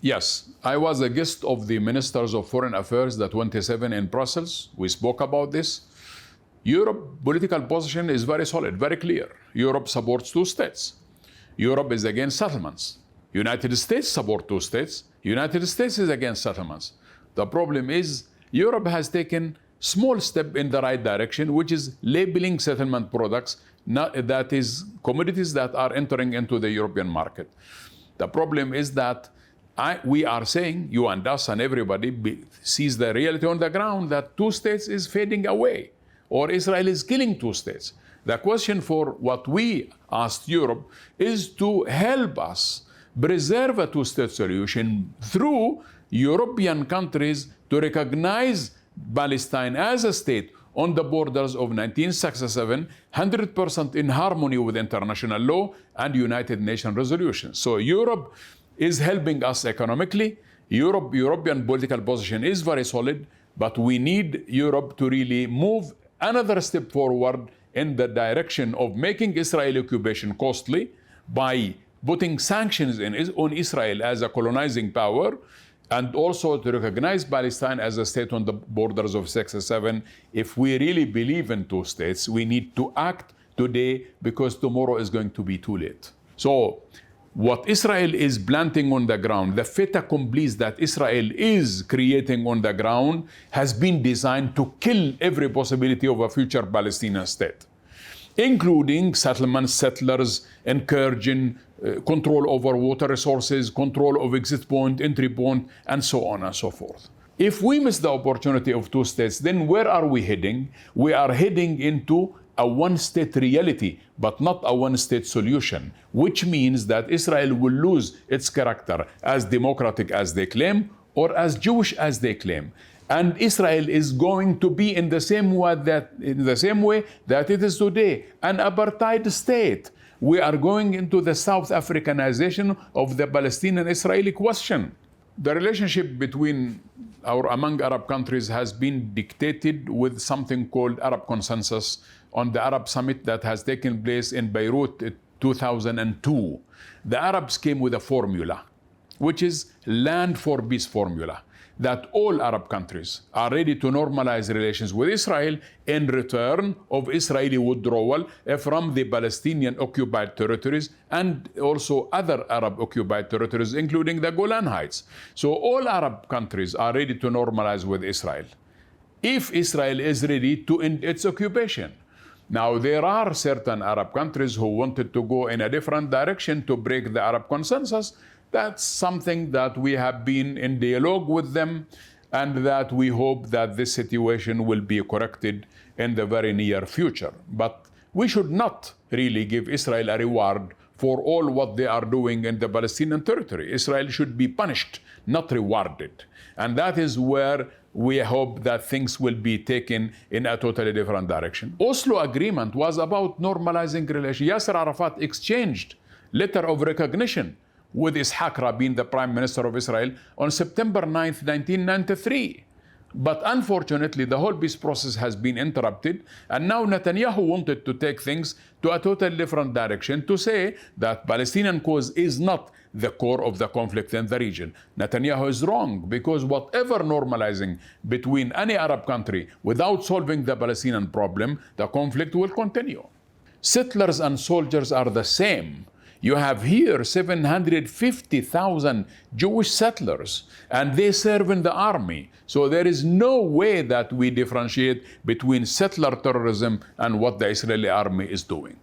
Yes, I was a guest of the Ministers of Foreign Affairs, the 27 in Brussels. We spoke about this. Europe's political position is very solid, very clear. Europe supports two states. Europe is against settlements. United States support two states. United States is against settlements. The problem is Europe has taken small step in the right direction, which is labeling settlement products, that is commodities that are entering into the European market. The problem is that we are saying, you and us and everybody sees the reality on the ground, that two states is fading away, or Israel is killing two states. The question for what we asked Europe is to help us preserve a two-state solution through European countries to recognize Palestine as a state on the borders of 1967, 100% in harmony with international law and United Nations resolutions. So Europe is helping us economically. European political position is very solid, but we need Europe to really move another step forward in the direction of making Israeli occupation costly by putting sanctions on Israel as a colonizing power, and also to recognize Palestine as a state on the borders of 67. If we really believe in two states, we need to act today, because tomorrow is going to be too late. So what Israel is planting on the ground, the fait accompli that Israel is creating on the ground, has been designed to kill every possibility of a future Palestinian state, including settlements, settlers, incursion, control over water resources, control of exit point, entry point, and so on and so forth. If we miss the opportunity of two states, then where are we heading? We are heading into a one-state reality, but not a one-state solution, which means that Israel will lose its character as democratic as they claim, or as Jewish as they claim. And Israel is going to be in the same way that it is today, an apartheid state. We are going into the South Africanization of the Palestinian-Israeli question. The relationship among Arab countries has been dictated with something called Arab consensus on the Arab summit that has taken place in Beirut in 2002. The Arabs came with a formula, which is land for peace formula, that all Arab countries are ready to normalize relations with Israel in return of Israeli withdrawal from the Palestinian occupied territories and also other Arab occupied territories, including the Golan Heights. So all Arab countries are ready to normalize with Israel, if Israel is ready to end its occupation. Now, there are certain Arab countries who wanted to go in a different direction to break the Arab consensus. That's something that we have been in dialogue with them, and that we hope that this situation will be corrected in the very near future. But we should not really give Israel a reward for all what they are doing in the Palestinian territory. Israel should be punished, not rewarded. And that is where we hope that things will be taken in a totally different direction. Oslo Agreement was about normalizing relations. Yasser Arafat exchanged letter of recognition with Ishaq Rabin, the Prime Minister of Israel, on September 9th, 1993. But unfortunately, the whole peace process has been interrupted, and now Netanyahu wanted to take things to a totally different direction, to say that Palestinian cause is not the core of the conflict in the region. Netanyahu is wrong, because whatever normalizing between any Arab country without solving the Palestinian problem, the conflict will continue. Settlers and soldiers are the same. You have here 750,000 Jewish settlers, and they serve in the army. So there is no way that we differentiate between settler terrorism and what the Israeli army is doing.